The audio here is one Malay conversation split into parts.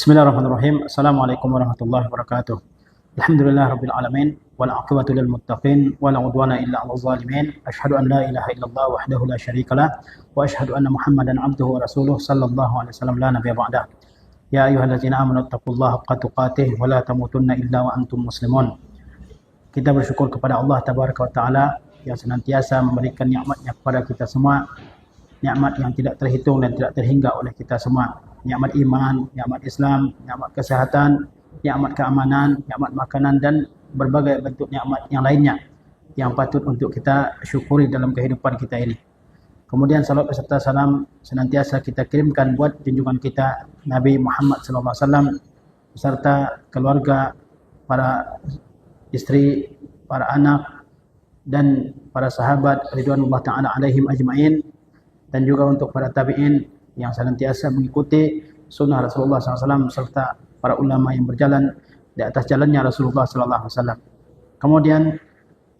Bismillahirrahmanirrahim. Assalamualaikum warahmatullahi wabarakatuh. Alhamdulillah rabbil alamin wal aqibatu lil muttaqin wala udwana illa 'alal zalimin. Asyhadu an la ilaha illallah wahdahu la syarikalah wa asyhadu anna Muhammadan 'abduhu wa rasuluh sallallahu alaihi wasallam la nabiyya ba'dah. Ya ayyuhallazina amanu taqullaha haqqa tuqatih wa la tamutunna illa wa antum muslimun. Kita bersyukur kepada Allah tabaraka wa taala yang senantiasa memberikan nikmatnya kepada kita semua, nikmat yang tidak terhitung dan tidak terhingga oleh kita semua. Nikmat iman, nikmat Islam, nikmat kesehatan, nikmat keamanan, nikmat makanan dan berbagai bentuk nikmat yang lainnya yang patut untuk kita syukuri dalam kehidupan kita ini. Kemudian salat beserta salam senantiasa kita kirimkan buat junjungan kita Nabi Muhammad sallallahu alaihi wasallam beserta keluarga, para istri, para anak dan para sahabat ridwanullah taala alaihim ajmain, dan juga untuk para tabi'in yang senantiasa mengikuti sunnah Rasulullah SAW serta para ulama yang berjalan di atas jalannya Rasulullah SAW. Kemudian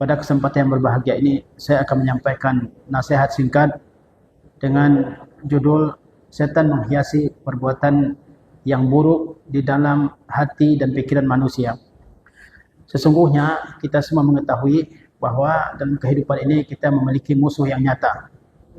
pada kesempatan yang berbahagia ini saya akan menyampaikan nasihat singkat dengan judul setan menghiasi perbuatan yang buruk di dalam hati dan pikiran manusia. Sesungguhnya kita semua mengetahui bahwa dalam kehidupan ini kita memiliki musuh yang nyata.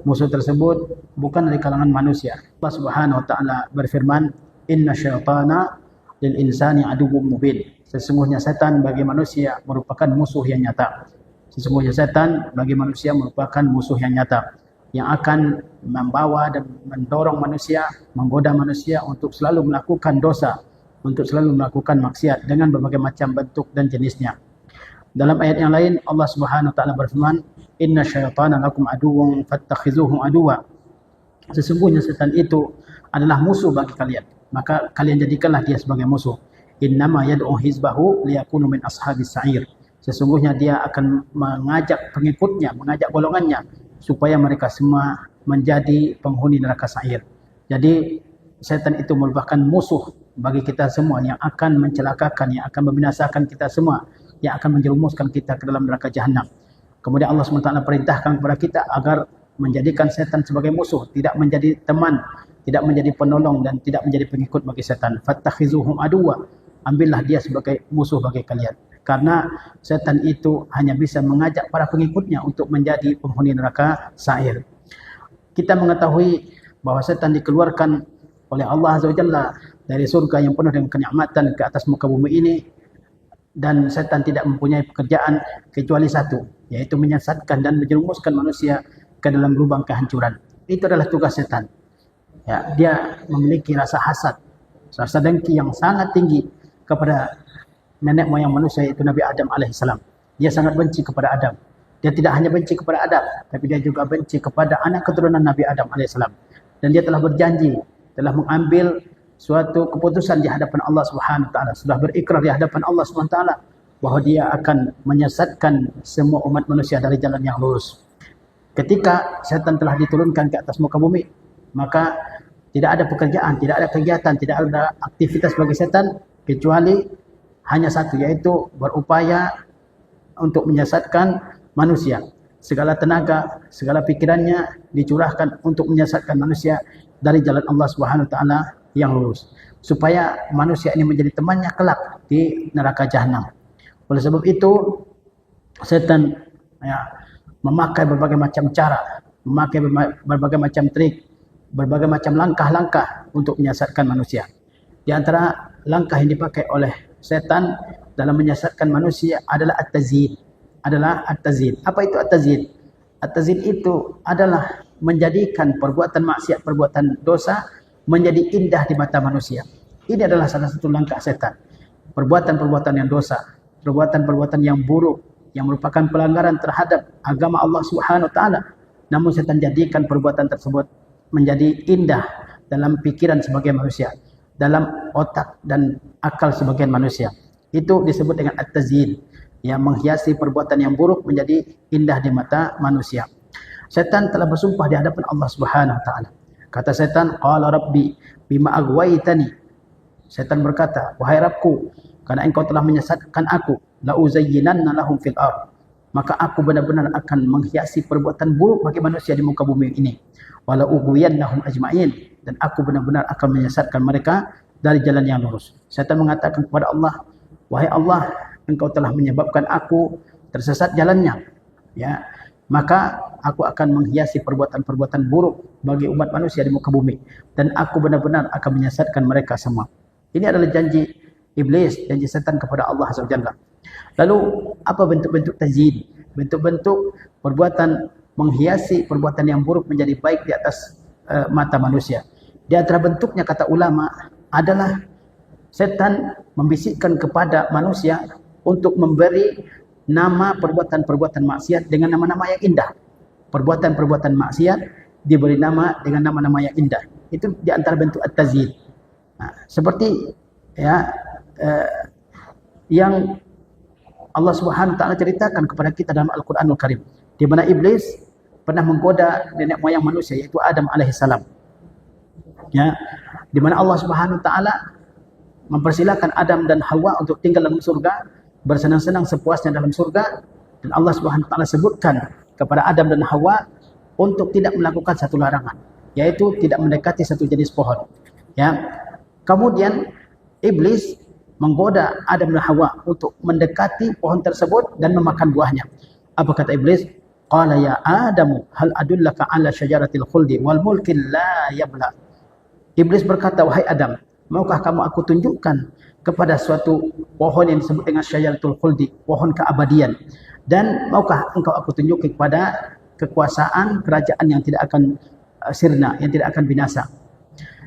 Musuh tersebut bukan dari kalangan manusia. Allah Subhanahu wa taala berfirman, "Inna syaitana lil insani aduwwum mubin." Sesungguhnya setan bagi manusia merupakan musuh yang nyata. Sesungguhnya setan bagi manusia merupakan musuh yang nyata yang akan membawa dan mendorong manusia, menggoda manusia untuk selalu melakukan dosa, untuk selalu melakukan maksiat dengan berbagai macam bentuk dan jenisnya. Dalam ayat yang lain Allah Subhanahu wa taala berfirman, "Inna syaitana lakum aduwwun fattakhizuhu aduwwa." Sesungguhnya setan itu adalah musuh bagi kalian, maka kalian jadikanlah dia sebagai musuh. Innama yad'u hizbahu liyakunu min ashabis sa'ir. Sesungguhnya dia akan mengajak pengikutnya, mengajak golongannya supaya mereka semua menjadi penghuni neraka sa'ir. Jadi setan itu merupakan musuh bagi kita semua yang akan mencelakakan, yang akan membinasakan kita semua, yang akan menjerumuskan kita ke dalam neraka jahanam. Kemudian Allah SWT perintahkan kepada kita agar menjadikan setan sebagai musuh, tidak menjadi teman, tidak menjadi penolong dan tidak menjadi pengikut bagi setan. Fattakhizuhum aduwwa. Ambillah dia sebagai musuh bagi kalian. Karena setan itu hanya bisa mengajak para pengikutnya untuk menjadi penghuni neraka sa'ir. Kita mengetahui bahwa setan dikeluarkan oleh Allah Azza wa Jalla dari surga yang penuh dengan kenikmatan ke atas muka bumi ini, dan setan tidak mempunyai pekerjaan kecuali satu, yaitu menyesatkan dan menjerumuskan manusia ke dalam lubang kehancuran. Itu adalah tugas setan. Ya, dia memiliki rasa hasad, rasa dengki yang sangat tinggi kepada nenek moyang manusia, yaitu Nabi Adam alaihissalam. Dia sangat benci kepada Adam. Dia tidak hanya benci kepada Adam, tapi dia juga benci kepada anak keturunan Nabi Adam alaihissalam. Dan dia telah berjanji, telah mengambil suatu keputusan di hadapan Allah Subhanahu wa taala, sudah berikrar di hadapan Allah Subhanahu wa taala bahwa dia akan menyesatkan semua umat manusia dari jalan yang lurus. Ketika setan telah diturunkan ke atas muka bumi, maka tidak ada pekerjaan, tidak ada kegiatan, tidak ada aktivitas bagi setan kecuali hanya satu, yaitu berupaya untuk menyesatkan manusia. Segala tenaga, segala pikirannya dicurahkan untuk menyesatkan manusia dari jalan Allah Subhanahu wa taala yang lurus, supaya manusia ini menjadi temannya kelak di neraka jahanam. Oleh sebab itu setan memakai berbagai macam cara, memakai berbagai macam trik, berbagai macam langkah-langkah untuk menyesatkan manusia. Di antara langkah yang dipakai oleh setan dalam menyesatkan manusia adalah at-tazyin. Apa itu at-tazyin? At-tazyin itu adalah menjadikan perbuatan maksiat, perbuatan dosa menjadi indah di mata manusia. Ini adalah salah satu langkah setan. Perbuatan-perbuatan yang dosa, perbuatan-perbuatan yang buruk, yang merupakan pelanggaran terhadap agama Allah Subhanahu wa taala, namun setan jadikan perbuatan tersebut menjadi indah dalam pikiran sebagian manusia, dalam otak dan akal sebagian manusia. Itu disebut dengan at-tazyin, yang menghiasi perbuatan yang buruk menjadi indah di mata manusia. Setan telah bersumpah di hadapan Allah Subhanahu wa taala. Kata setan, qala rabbi bima aghwaytani. Setan berkata, wahai Rabbku, karena engkau telah menyesatkan aku, la uzayyinanna lahum fil ardh. Maka aku benar-benar akan menghiasi perbuatan buruk bagi manusia di muka bumi ini. Wala ughwiyannahum ajma'in, dan aku benar-benar akan menyesatkan mereka dari jalan yang lurus. Syaitan mengatakan kepada Allah, wahai Allah, engkau telah menyebabkan aku tersesat jalannya, ya, maka aku akan menghiasi perbuatan-perbuatan buruk bagi umat manusia di muka bumi, dan aku benar-benar akan menyesatkan mereka semua. Ini adalah janji iblis, janji setan kepada Allah SWT. Lalu apa bentuk-bentuk tazyin? Bentuk-bentuk perbuatan menghiasi perbuatan yang buruk menjadi baik di atas mata manusia. Di antara bentuknya, kata ulama, adalah setan membisikkan kepada manusia untuk memberi nama perbuatan-perbuatan maksiat dengan nama-nama yang indah. Perbuatan-perbuatan maksiat diberi nama dengan nama-nama yang indah. Itu di antara bentuk at-tazyin. Nah, seperti ya yang Allah Subhanahu wa taala ceritakan kepada kita dalam Al-Qur'anul Karim, di mana iblis pernah menggoda nenek moyang manusia, yaitu Adam alaihissalam. Ya, di mana Allah Subhanahu wa taala mempersilakan Adam dan Hawa untuk tinggal dalam surga, bersenang-senang sepuasnya dalam surga, dan Allah Subhanahu wa taala sebutkan kepada Adam dan Hawa untuk tidak melakukan satu larangan, yaitu tidak mendekati satu jenis pohon. Ya. Kemudian iblis menggoda Adam dan Hawa untuk mendekati pohon tersebut dan memakan buahnya. Apa kata iblis? Qala ya Adamu hal adullaka ala syajaratil khuldi wal mulkin la yabla. Iblis berkata, wahai Adam, maukah kamu aku tunjukkan kepada suatu pohon yang disebut dengan syajaratul khuldi, pohon keabadian, dan maukah engkau aku tunjuki kepada kekuasaan kerajaan yang tidak akan sirna, yang tidak akan binasa.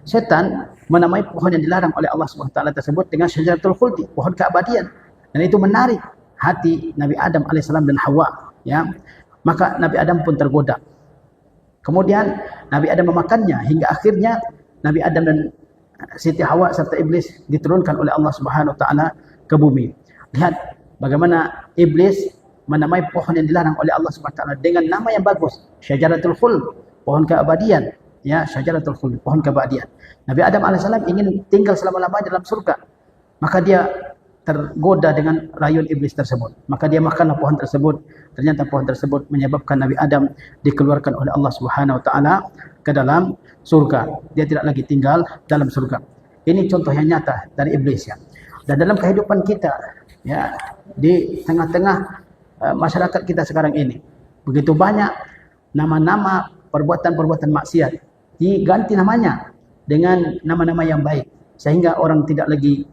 Setan menamai pohon yang dilarang oleh Allah SWT tersebut dengan syajaratul khuldi, pohon keabadian, dan itu menarik hati Nabi Adam alaihissalam dan Hawa, ya. Maka Nabi Adam pun tergoda. Kemudian Nabi Adam memakannya hingga akhirnya Nabi Adam dan Siti Hawa serta iblis diturunkan oleh Allah Subhanahu wa taala ke bumi. Lihat bagaimana iblis menamai pohon yang dilarang oleh Allah Subhanahu wa taala dengan nama yang bagus, syajaratul khuld, pohon keabadian, ya, syajaratul khuld, pohon keabadian. Nabi Adam alaihissalam ingin tinggal selama-lamanya dalam surga. Maka dia tergoda dengan rayuan iblis tersebut. Maka dia makanlah pohon tersebut. Ternyata pohon tersebut menyebabkan Nabi Adam dikeluarkan oleh Allah Subhanahu wa taala ke dalam surga. Dia tidak lagi tinggal dalam surga. Ini contoh yang nyata dari iblis, ya. Dan dalam kehidupan kita, ya, di tengah-tengah masyarakat kita sekarang ini, begitu banyak nama-nama perbuatan-perbuatan maksiat diganti namanya dengan nama-nama yang baik, sehingga orang tidak lagi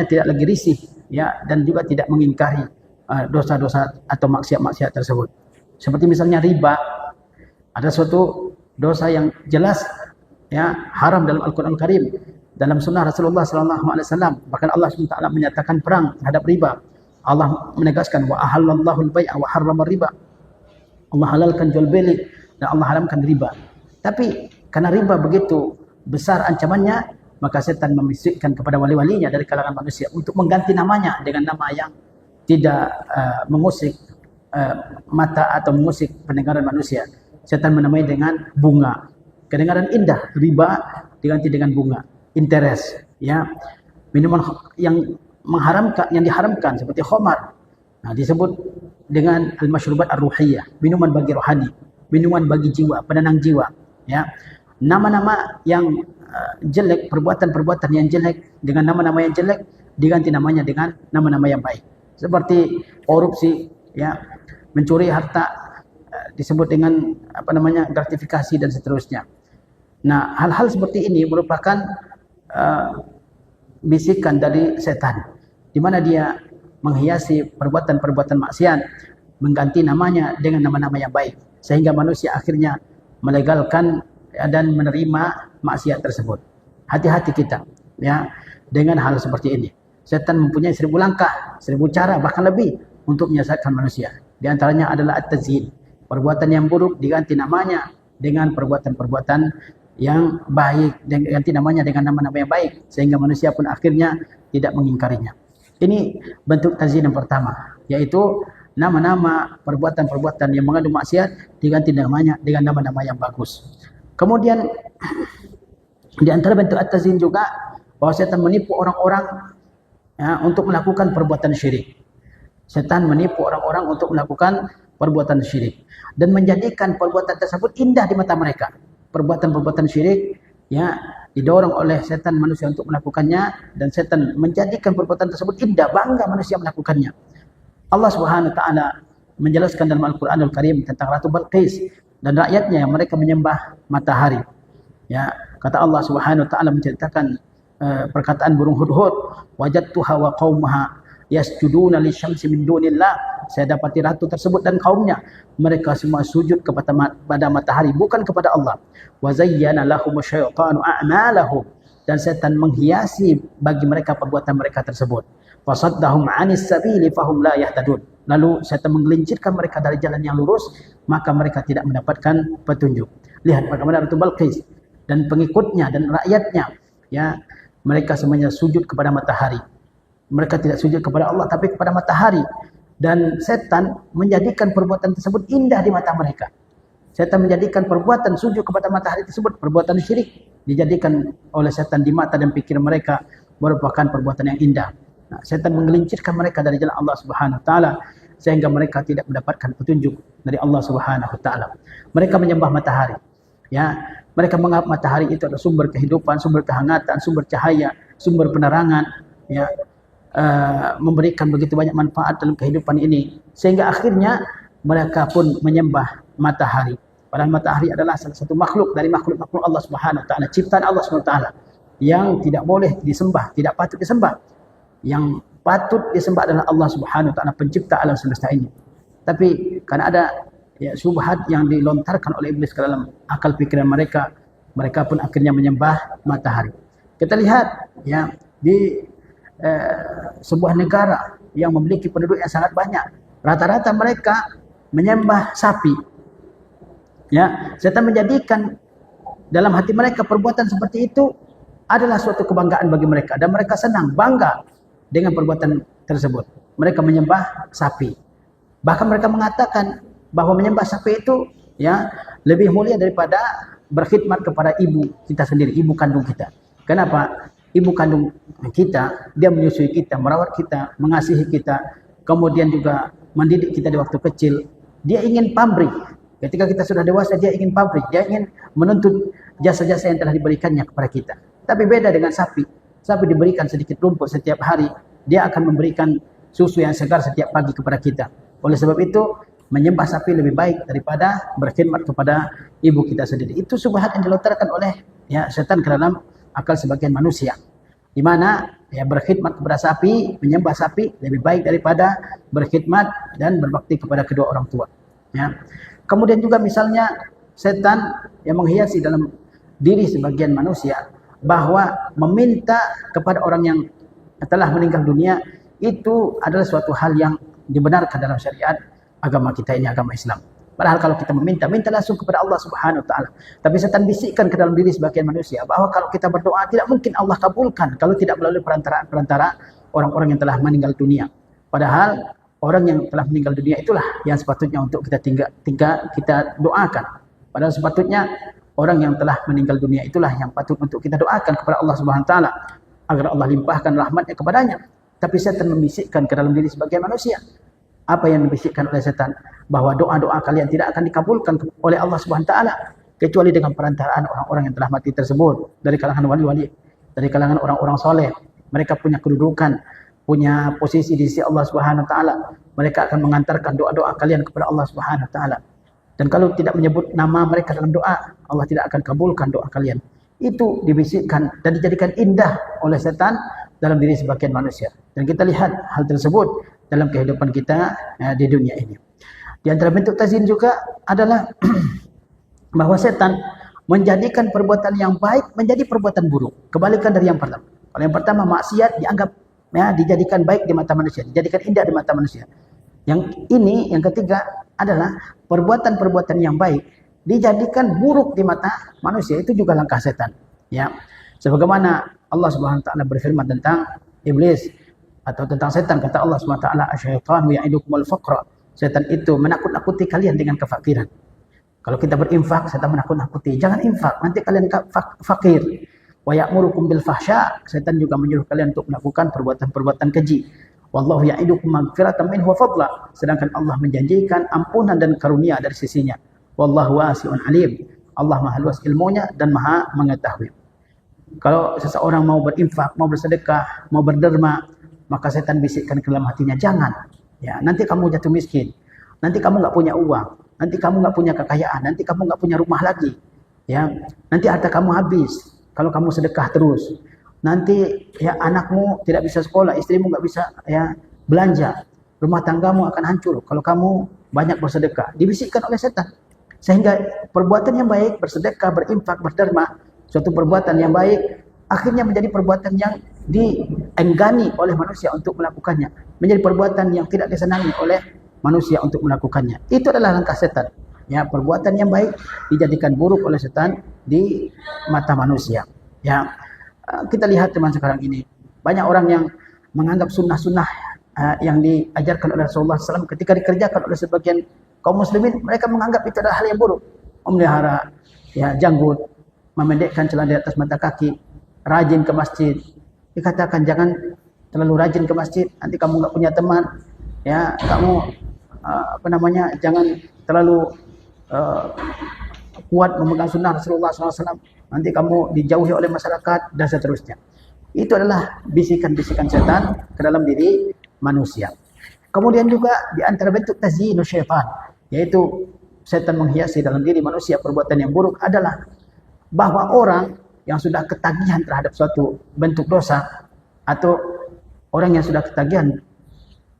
tidak lagi risih, ya, dan juga tidak mengingkari dosa-dosa atau maksiat-maksiat tersebut. Seperti misalnya riba, ada suatu dosa yang jelas, ya, haram dalam Al-Qur'an Karim, dalam sunnah Rasulullah SAW. Bahkan Allah SWT menyatakan perang terhadap riba. Allah menegaskan wa ahallallahu al-bai'a wa harrama riba. Allah halalkan jual beli dan Allah haramkan riba. Tapi karena riba begitu besar ancamannya, maka setan membisikkan kepada wali-walinya dari kalangan manusia untuk mengganti namanya dengan nama yang tidak mengusik mata atau mengusik pendengaran manusia. Setan menamai dengan bunga. Kedengaran indah, riba diganti dengan bunga, interest, ya. Minuman yang mengharamkan, yang diharamkan seperti khamar, nah, disebut dengan al-masyrubat ar-ruhiyah, minuman bagi rohani, minuman bagi jiwa, penenang jiwa, ya. Nama-nama yang jelek, perbuatan-perbuatan yang jelek dengan nama-nama yang jelek diganti namanya dengan nama-nama yang baik. Seperti korupsi, ya, mencuri harta disebut dengan gratifikasi dan seterusnya. Nah, hal-hal seperti ini merupakan bisikan dari setan, di mana dia menghiasi perbuatan-perbuatan maksiat, mengganti namanya dengan nama-nama yang baik, sehingga manusia akhirnya melegalkan dan menerima maksiat tersebut. Hati-hati kita, ya, dengan hal seperti ini. Setan mempunyai 1000 langkah, 1000 cara, bahkan lebih untuk menyesatkan manusia. Di antaranya adalah at-tazyin, perbuatan yang buruk diganti namanya dengan perbuatan-perbuatan yang baik, diganti namanya dengan nama-nama yang baik, sehingga manusia pun akhirnya tidak mengingkarinya. Ini bentuk tazyin yang pertama, yaitu nama-nama perbuatan-perbuatan yang mengandung maksiat diganti namanya dengan nama-nama yang bagus. Kemudian di antara bentuk at-tazyin juga bahwa setan menipu orang-orang, ya, untuk melakukan perbuatan syirik. Setan menipu orang-orang untuk melakukan perbuatan syirik dan menjadikan perbuatan tersebut indah di mata mereka. Perbuatan-perbuatan syirik, ya, didorong oleh setan manusia untuk melakukannya, dan setan menjadikan perbuatan tersebut indah, bangga manusia melakukannya. Allah Subhanahu wa taala menjelaskan dalam Al-Qur'anul Karim tentang Ratu Balqis dan rakyatnya yang mereka menyembah matahari. Ya, kata Allah Subhanahu wa taala menceritakan perkataan burung hudhud, wajadtuha wa qaumaha yasjuduna lisyamsi min dunillah. Saya dapati ratu tersebut dan kaumnya, mereka semua sujud kepada matahari, bukan kepada Allah. Wa zayyana lahum syaitanu a'malahum, dan setan menghiasi bagi mereka perbuatan mereka tersebut. Fasaddahum 'anis sabili fahum la yahtadun. Lalu setan menggelincirkan mereka dari jalan yang lurus, maka mereka tidak mendapatkan petunjuk. Lihat bagaimana Ratu Balqis dan pengikutnya dan rakyatnya, ya, mereka semuanya sujud kepada matahari. Mereka tidak sujud kepada Allah tapi kepada matahari. Dan setan menjadikan perbuatan tersebut indah di mata mereka. Setan menjadikan perbuatan sujud kepada matahari tersebut perbuatan syirik, dijadikan oleh setan di mata dan pikir mereka merupakan perbuatan yang indah. Nah, setan menggelincirkan mereka dari jalan Allah Subhanahu wa taala sehingga mereka tidak mendapatkan petunjuk dari Allah Subhanahu wa taala. Mereka menyembah matahari. Ya, mereka menganggap matahari itu adalah sumber kehidupan, sumber kehangatan, sumber cahaya, sumber penerangan, ya. Memberikan begitu banyak manfaat dalam kehidupan ini, sehingga akhirnya mereka pun menyembah matahari. Padahal matahari adalah salah satu makhluk dari makhluk-makhluk Allah Subhanahu wa taala, ciptaan Allah Subhanahu wa taala, yang tidak boleh disembah, tidak patut disembah. Yang patut disembah adalah Allah Subhanahu wa taala, pencipta alam semesta ini. Tapi karena ada, ya, syubhat yang dilontarkan oleh iblis ke dalam akal pikiran mereka, mereka pun akhirnya menyembah matahari. Kita lihat, ya, di sebuah negara yang memiliki penduduk yang sangat banyak, rata-rata mereka menyembah sapi. Ya, setan menjadikan dalam hati mereka perbuatan seperti itu adalah suatu kebanggaan bagi mereka, dan mereka senang, bangga dengan perbuatan tersebut. Mereka menyembah sapi. Bahkan mereka mengatakan bahwa menyembah sapi itu, ya, lebih mulia daripada berkhidmat kepada ibu kita sendiri, ibu kandung kita. Kenapa? Ibu kandung kita, dia menyusui kita, merawat kita, mengasihi kita, kemudian juga mendidik kita di waktu kecil. Dia ingin pamrih. Ketika kita sudah dewasa, dia ingin pamrih. Dia ingin menuntut jasa-jasa yang telah diberikannya kepada kita. Tapi beda dengan sapi. Sapi diberikan sedikit rumput setiap hari. Dia akan memberikan susu yang segar setiap pagi kepada kita. Oleh sebab itu, menyembah sapi lebih baik daripada berkhidmat kepada ibu kita sendiri. Itu subhat yang dilontarkan oleh, ya, setan ke dalam akal sebagian manusia, di mana, ya, berkhidmat kepada sapi, menyembah sapi lebih baik daripada berkhidmat dan berbakti kepada kedua orang tua. Ya. Kemudian juga misalnya setan yang menghiasi dalam diri sebagian manusia bahwa meminta kepada orang yang telah meninggal dunia itu adalah suatu hal yang dibenarkan dalam syariat agama kita ini, agama Islam. Padahal kalau kita minta langsung kepada Allah Subhanahu wa taala. Tapi setan bisikkan ke dalam diri sebagian manusia bahwa kalau kita berdoa tidak mungkin Allah kabulkan kalau tidak melalui perantara orang-orang yang telah meninggal dunia. Padahal orang yang telah meninggal dunia itulah yang sepatutnya untuk kita doakan. Padahal sepatutnya orang yang telah meninggal dunia itulah yang patut untuk kita doakan kepada Allah Subhanahu wa taala agar Allah limpahkan rahmatnya kepadanya. Tapi setan membisikkan ke dalam diri sebagian manusia. Apa yang dibisikkan oleh setan? Bahwa doa-doa kalian tidak akan dikabulkan oleh Allah Subhanahu wa taala kecuali dengan perantaraan orang-orang yang telah mati tersebut, dari kalangan wali-wali, dari kalangan orang-orang soleh. Mereka punya kedudukan, punya posisi di sisi Allah Subhanahu wa taala. Mereka akan mengantarkan doa-doa kalian kepada Allah Subhanahu wa taala. Dan kalau tidak menyebut nama mereka dalam doa, Allah tidak akan kabulkan doa kalian. Itu dibisikkan dan dijadikan indah oleh setan dalam diri sebagian manusia. Dan kita lihat hal tersebut dalam kehidupan kita di dunia ini. Di antara bentuk tazyin juga adalah bahwa setan menjadikan perbuatan yang baik menjadi perbuatan buruk. Kebalikan dari yang pertama. Kalau yang pertama maksiat dianggap, ya, dijadikan baik di mata manusia, dijadikan indah di mata manusia. Yang ini, yang ketiga adalah perbuatan-perbuatan yang baik dijadikan buruk di mata manusia. Itu juga langkah setan. Ya, sebagaimana Allah Subhanahu wa taala berfirman tentang iblis atau tentang setan, kata Allah Subhanahu wa taala, "Asyaitanu ya'idukumul faqra." Setan itu menakut-nakuti kalian dengan kefakiran. Kalau kita berinfak, setan menakut-nakuti, jangan infak, nanti kalian fakir. Wa ya'murukum bil fahsya, setan juga menyuruh kalian untuk melakukan perbuatan-perbuatan keji. Wallahu ya'idukum maghfiratan minhu wa fadla, sedangkan Allah menjanjikan ampunan dan karunia dari sisinya. Wallahu wasi'un alim, Allah Maha luas ilmunya dan Maha mengetahui. Kalau seseorang mau berinfak, mau bersedekah, mau berderma, maka setan bisikkan ke dalam hatinya, jangan. Ya, nanti kamu jatuh miskin. Nanti kamu nggak punya uang. Nanti kamu nggak punya kekayaan. Nanti kamu nggak punya rumah lagi. Ya, nanti harta kamu habis kalau kamu sedekah terus. Nanti ya anakmu tidak bisa sekolah, istrimu nggak bisa ya belanja. Rumah tanggamu akan hancur kalau kamu banyak bersedekah. Dibisikkan oleh setan. Sehingga perbuatan yang baik, bersedekah, berinfak, berderma, suatu perbuatan yang baik, akhirnya menjadi perbuatan yang dienggani oleh manusia untuk melakukannya. Menjadi perbuatan yang tidak disenangi oleh manusia untuk melakukannya. Itu adalah langkah setan. Ya, perbuatan yang baik dijadikan buruk oleh setan di mata manusia. Ya, kita lihat teman sekarang ini. Banyak orang yang menganggap sunnah-sunnah yang diajarkan oleh Rasulullah SAW ketika dikerjakan oleh sebagian kaum muslimin, mereka menganggap itu adalah hal yang buruk. Memelihara ya janggut, memendekkan celana di atas mata kaki, rajin ke masjid. Dikatakan jangan terlalu rajin ke masjid, nanti kamu nggak punya teman. Ya, kamu jangan terlalu kuat memegang sunnah Rasulullah SAW. Nanti kamu dijauhi oleh masyarakat dan seterusnya. Itu adalah bisikan-bisikan setan ke dalam diri manusia. Kemudian juga di antara bentuk tazyinus syaitan, yaitu setan menghiasi dalam diri manusia perbuatan yang buruk adalah bahwa orang yang sudah ketagihan terhadap suatu bentuk dosa atau orang yang sudah ketagihan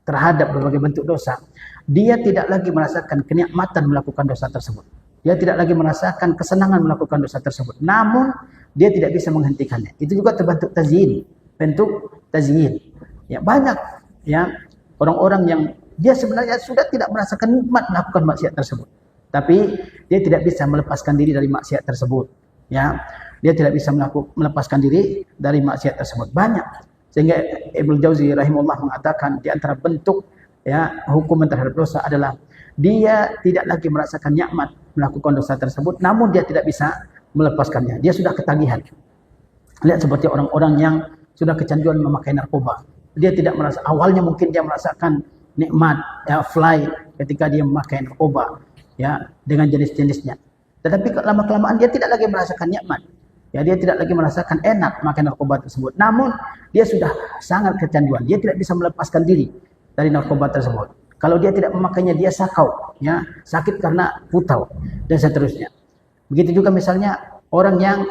terhadap berbagai bentuk dosa, dia tidak lagi merasakan kenikmatan melakukan dosa tersebut. Dia tidak lagi merasakan kesenangan melakukan dosa tersebut. Namun dia tidak bisa menghentikannya. Itu juga terbentuk tazyin, bentuk tazyin. Ya, banyak ya orang-orang yang dia sebenarnya sudah tidak merasakan nikmat melakukan maksiat tersebut, tapi dia tidak bisa melepaskan diri dari maksiat tersebut. Ya, dia tidak bisa melepaskan diri dari maksiat tersebut. Banyak. Sehingga Ibnu Jauzi rahimahullah mengatakan di antara bentuk ya hukuman terhadap dosa adalah dia tidak lagi merasakan nikmat melakukan dosa tersebut, namun dia tidak bisa melepaskannya. Dia sudah ketagihan. Lihat seperti orang-orang yang sudah kecanduan memakai narkoba. Dia tidak merasa, awalnya mungkin dia merasakan nikmat ya fly ketika dia memakai narkoba ya dengan jenis-jenisnya. Tetapi lama-kelamaan dia tidak lagi merasakan nikmat. Ya, dia tidak lagi merasakan enak memakai narkoba tersebut. Namun dia sudah sangat kecanduan. Dia tidak bisa melepaskan diri dari narkoba tersebut. Kalau dia tidak memakainya, dia sakau, ya, sakit karena putau dan seterusnya. Begitu juga misalnya orang yang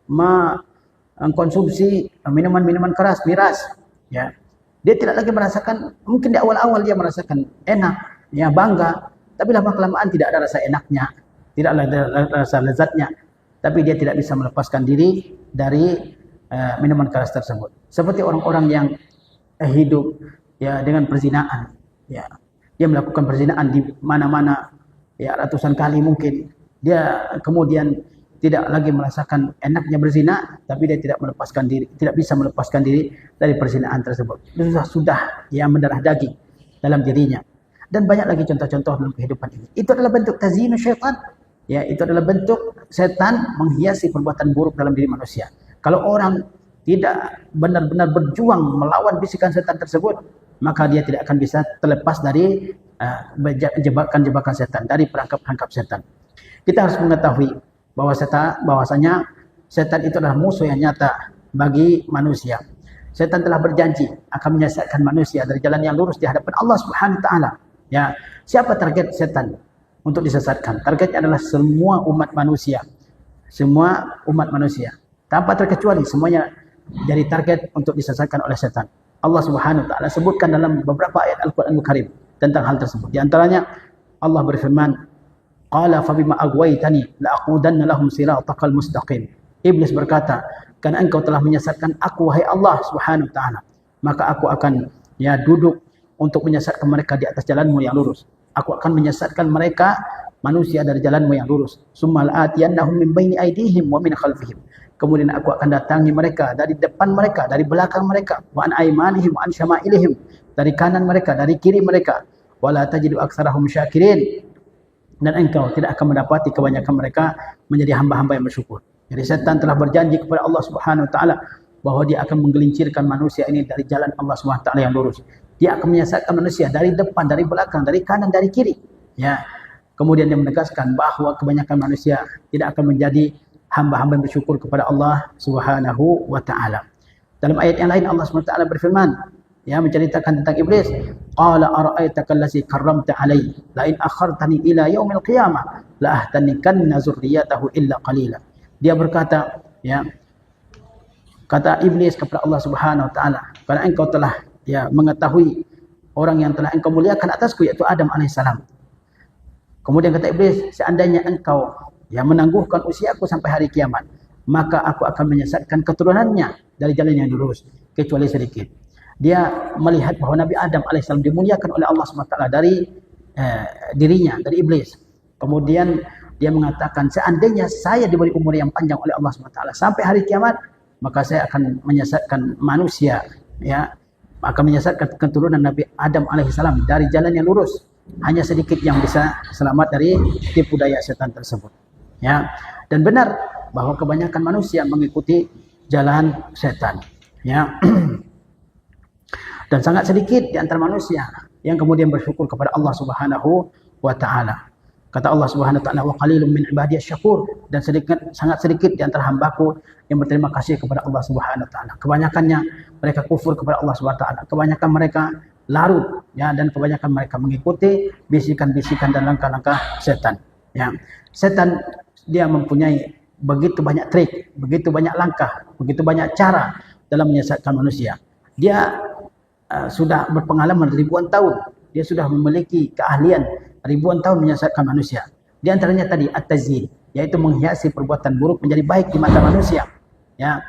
mengkonsumsi minuman-minuman keras, miras, ya. Dia tidak lagi merasakan, mungkin di awal-awal dia merasakan enak, ya, bangga, tapi lama-kelamaan tidak ada rasa enaknya, tidak ada rasa lezatnya. Tapi dia tidak bisa melepaskan diri dari minuman keras tersebut. Seperti orang-orang yang hidup ya dengan perzinaan, ya. Dia melakukan perzinaan di mana-mana ya ratusan kali mungkin. Dia kemudian tidak lagi merasakan enaknya berzina, tapi dia tidak melepaskan diri, tidak bisa melepaskan diri dari perzinaan tersebut. Itu sudah ya mendarah daging dalam dirinya. Dan banyak lagi contoh-contoh dalam kehidupan ini. Itu adalah bentuk tazyinus syaitan. Ya, itu adalah bentuk setan menghiasi perbuatan buruk dalam diri manusia. Kalau orang tidak benar-benar berjuang melawan bisikan setan tersebut, maka dia tidak akan bisa terlepas dari jebakan-jebakan setan, dari perangkap-perangkap setan. Kita harus mengetahui bahwasanya setan itu adalah musuh yang nyata bagi manusia. Setan telah berjanji akan menyesatkan manusia dari jalan yang lurus di hadapan Allah Subhanahu wa taala. Ya, siapa target setan untuk disesatkan? Targetnya adalah semua umat manusia. Semua umat manusia. Tanpa terkecuali semuanya jadi target untuk disesatkan oleh setan. Allah Subhanahu wa taala sebutkan dalam beberapa ayat Al-Qur'anul Karim tentang hal tersebut. Di antaranya Allah berfirman, "Qala fa bima aghwaytani la aqudanna lahum siratal mustaqim." Iblis berkata, "Karena engkau telah menyesatkan aku wahai Allah Subhanahu wa taala, maka aku akan ya duduk untuk menyesatkan mereka di atas jalanmu yang lurus. Aku akan menyesatkan mereka manusia dari jalanmu yang lurus. Summal atiyannahum min baini aydihim wa min khalfihim." Kemudian aku akan datangi mereka dari depan mereka, dari belakang mereka, wa an aymanihim wa an syama'ilihim, dari kanan mereka, dari kiri mereka. Wala tajidu aktsarahum syakirin. Dan engkau tidak akan mendapati kebanyakan mereka menjadi hamba-hamba yang bersyukur. Jadi setan telah berjanji kepada Allah Subhanahu wa taala bahwa dia akan menggelincirkan manusia ini dari jalan Allah Subhanahu wa taala yang lurus. Dia akan menyesatkan manusia dari depan, dari belakang, dari kanan, dari kiri. Ya. Kemudian dia menegaskan bahwa kebanyakan manusia tidak akan menjadi hamba-hamba yang bersyukur kepada Allah Subhanahu wa taala. Dalam ayat yang lain Allah Subhanahu wa taala berfirman, ya, menceritakan tentang iblis, qala ara'aitaka allazi karramta alai la in akhartani ila yaumil qiyamah la ahtanikanna zurriyatahu illa qalila. Dia berkata, ya, kata iblis kepada Allah Subhanahu wa taala, karena engkau telah, ya, mengetahui orang yang telah engkau muliakan atasku, yaitu Adam alaihissalam. Kemudian kata iblis, seandainya engkau, ya, menangguhkan usiaku sampai hari kiamat, maka aku akan menyesatkan keturunannya dari jalan yang lurus kecuali sedikit. Dia melihat bahawa Nabi Adam alaihissalam dimuliakan oleh Allah SWT dari dirinya, dari iblis. Kemudian dia mengatakan, seandainya saya diberi umur yang panjang oleh Allah SWT sampai hari kiamat, maka saya akan menyesatkan manusia, ya, akan menyesatkan keturunan Nabi Adam alaihissalam dari jalan yang lurus. Hanya sedikit yang bisa selamat dari tipu daya setan tersebut. Ya, dan benar bahwa kebanyakan manusia mengikuti jalan setan. Ya. Dan sangat sedikit di antara manusia yang kemudian bersyukur kepada Allah Subhanahu wa taala. Kata Allah Subhanahu wa taala, wa qalilum min ibadiyasy syakur, dan sangat sedikit di antara hambaku yang berterima kasih kepada Allah Subhanahu wa taala. Kebanyakannya mereka kufur kepada Allah Subhanahu wa taala. Kebanyakan mereka larut, ya, dan kebanyakan mereka mengikuti bisikan-bisikan dan langkah-langkah setan. Ya. Setan dia mempunyai begitu banyak trik, begitu banyak langkah, begitu banyak cara dalam menyesatkan manusia. Dia sudah berpengalaman ribuan tahun. Dia sudah memiliki keahlian ribuan tahun menyesatkan manusia. Di antaranya tadi at-tazyin, yaitu menghiasi perbuatan buruk menjadi baik di mata manusia. Ya.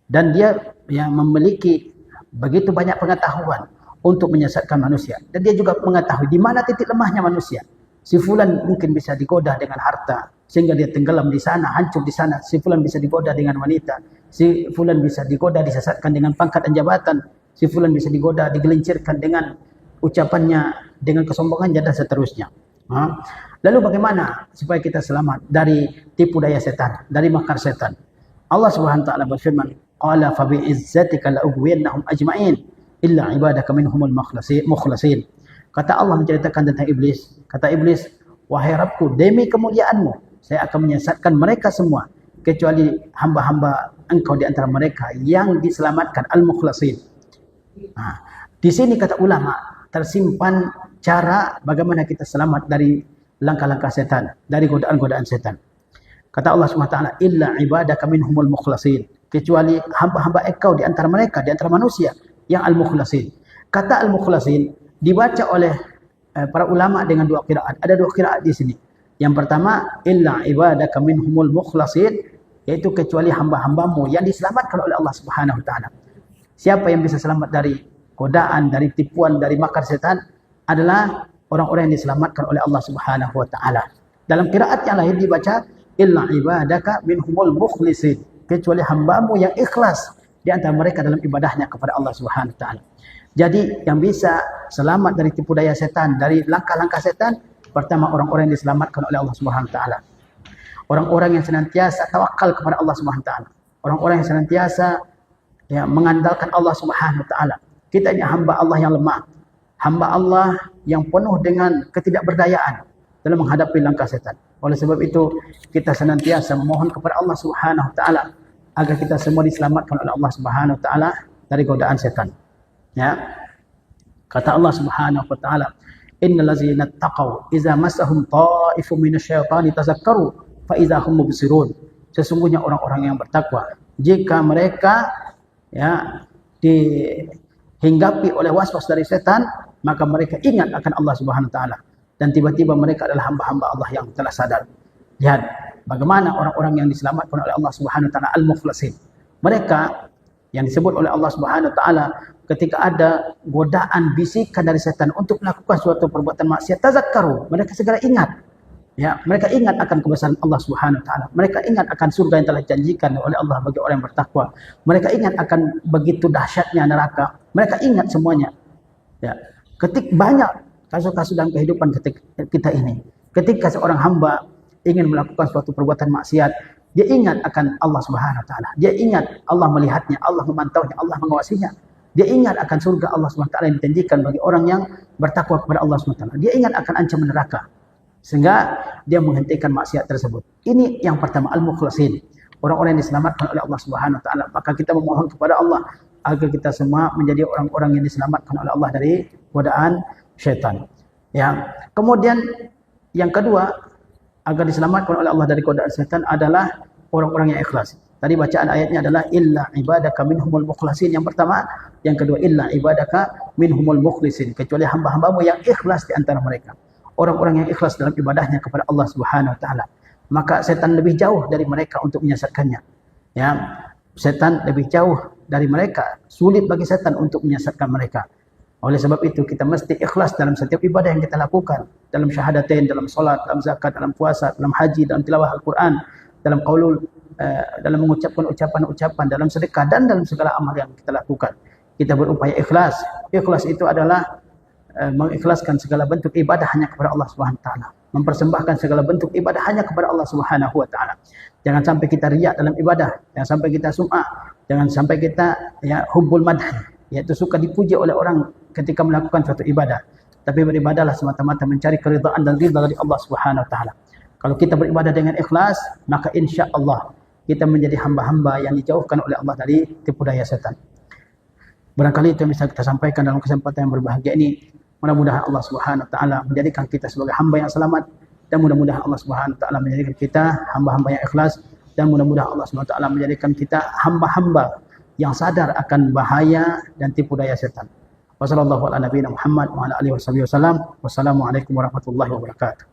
Dan dia, ya, memiliki begitu banyak pengetahuan untuk menyesatkan manusia. Dan dia juga mengetahui di mana titik lemahnya manusia. Si fulan mungkin bisa digoda dengan harta sehingga dia tenggelam di sana, hancur di sana. Si fulan bisa digoda dengan wanita. Si fulan bisa digoda, disesatkan dengan pangkat dan jabatan. Si fulan bisa digoda, digelincirkan dengan ucapannya, dengan kesombongannya dan seterusnya. Lalu bagaimana supaya kita selamat dari tipu daya setan, dari makar setan? Allah Subhanahu wa taala berfirman, qala fa bi izzatika la ughwiyannahum ajma'in illa ibadaka minhumul mukhlasin. Kata Allah menceritakan tentang iblis. Kata iblis, wahai Rabbku, demi kemuliaanmu saya akan menyesatkan mereka semua kecuali hamba-hamba engkau di antara mereka yang diselamatkan, al-mukhlasin. Di sini kata ulama tersimpan cara bagaimana kita selamat dari langkah-langkah setan, dari godaan-godaan setan. Kata Allah SWT, illa ibadaka minhumul mukhlasin, kecuali hamba-hamba engkau di antara mereka, di antara manusia yang al-mukhlasin. Kata al-mukhlasin dibaca oleh para ulama dengan dua qiraat. Ada dua qiraat di sini. Yang pertama, illa ibadaka minhumul mukhlasin, yaitu kecuali hamba-hambamu yang diselamatkan oleh Allah Subhanahu wa taala. Siapa yang bisa selamat dari godaan, dari tipuan, dari makar setan adalah orang-orang yang diselamatkan oleh Allah Subhanahu wa taala. Dalam qiraat yang lain dibaca illa ibadaka minhumul mukhlisin, kecuali hambamu yang ikhlas di antara mereka dalam ibadahnya kepada Allah Subhanahu wa taala. Jadi yang bisa selamat dari tipu daya setan, dari langkah-langkah setan, pertama orang-orang yang diselamatkan oleh Allah Subhanahu wa taala. Orang-orang yang senantiasa tawakal kepada Allah Subhanahu wa taala. Orang-orang yang senantiasa, ya, mengandalkan Allah Subhanahu wa taala. Kita ini hamba Allah yang lemah. Hamba Allah yang penuh dengan ketidakberdayaan dalam menghadapi langkah setan. Oleh sebab itu, kita senantiasa memohon kepada Allah Subhanahu wa taala agar kita semua diselamatkan oleh Allah Subhanahu wa taala dari godaan setan. Ya. Kata Allah Subhanahu wa taala, innal ladzina taqaw idza massahum ta'ifun minasyaitani tazakkaru fa idza hum mubsirun. Sesungguhnya orang-orang yang bertakwa, jika mereka, ya, dihinggapi oleh waswas dari setan, maka mereka ingat akan Allah Subhanahu wa taala dan tiba-tiba mereka adalah hamba-hamba Allah yang telah sadar. Lihat bagaimana orang-orang yang diselamatkan oleh Allah Subhanahu wa taala al-mukhlasin. Mereka yang disebut oleh Allah Subhanahu wa taala ketika ada godaan, bisikan dari setan untuk melakukan suatu perbuatan maksiat, tazakkaru, mereka segera ingat. Ya, mereka ingat akan kebesaran Allah Subhanahu wa taala. Mereka ingat akan surga yang telah dijanjikan oleh Allah bagi orang yang bertakwa. Mereka ingat akan begitu dahsyatnya neraka. Mereka ingat semuanya. Ya, banyak kasus-kasus dalam kehidupan kita ini. Ketika seorang hamba ingin melakukan suatu perbuatan maksiat, dia ingat akan Allah Subhanahu wa taala. Dia ingat Allah melihatnya, Allah memantaunya, Allah mengawasinya. Dia ingat akan surga Allah Subhanahu wa taala yang dijanjikan bagi orang yang bertakwa kepada Allah Subhanahu wa taala. Dia ingat akan ancaman neraka. sehingga dia menghentikan maksiat tersebut. Ini yang pertama, al-mukhlasin, orang-orang yang diselamatkan oleh Allah Subhanahu wa taala. Maka kita memohon kepada Allah agar kita semua menjadi orang-orang yang diselamatkan oleh Allah dari godaan syaitan. Ya. Kemudian yang kedua, agar diselamatkan oleh Allah dari godaan syaitan adalah orang-orang yang ikhlas. Tadi bacaan ayatnya adalah illa ibadaka minhumul mukhlasin yang pertama, yang kedua illa ibadaka minhumul mukhlisin, kecuali hamba-hambamu yang ikhlas di antara mereka. Orang-orang yang ikhlas dalam ibadahnya kepada Allah Subhanahu wa taala. Maka setan lebih jauh dari mereka untuk menyesatkannya. Ya, setan lebih jauh dari mereka, sulit bagi setan untuk menyesatkan mereka. Oleh sebab itu kita mesti ikhlas dalam setiap ibadah yang kita lakukan, dalam syahadatain, dalam solat, dalam zakat, dalam puasa, dalam haji, dalam tilawah Al-Quran, dalam qaulul, dalam mengucapkan ucapan-ucapan, dalam sedekah dan dalam segala amal yang kita lakukan. Kita berupaya ikhlas. Ikhlas itu adalah mengikhlaskan segala bentuk ibadah hanya kepada Allah Subhanahu wa taala. Mempersembahkan segala bentuk ibadah hanya kepada Allah Subhanahu wa taala. Jangan sampai kita riya dalam ibadah, jangan sampai kita sum'ah, jangan sampai kita ya hubbul madh, yaitu suka dipuji oleh orang ketika melakukan suatu ibadah. Tapi beribadahlah semata-mata mencari keridhaan dan ridha dari Allah Subhanahu wa taala. Kalau kita beribadah dengan ikhlas, maka insya-Allah kita menjadi hamba-hamba yang dijauhkan oleh Allah dari tipu daya setan. Barangkali itu yang bisa kita sampaikan dalam kesempatan yang berbahagia ini. Mudah-mudahan Allah Subhanahu wa taala menjadikan kita sebagai hamba yang selamat, dan mudah-mudahan Allah Subhanahu wa taala menjadikan kita hamba-hamba yang ikhlas, dan mudah-mudahan Allah Subhanahu wa taala menjadikan kita hamba-hamba yang sadar akan bahaya dan tipu daya setan. Wassalamualaikum warahmatullahi wabarakatuh.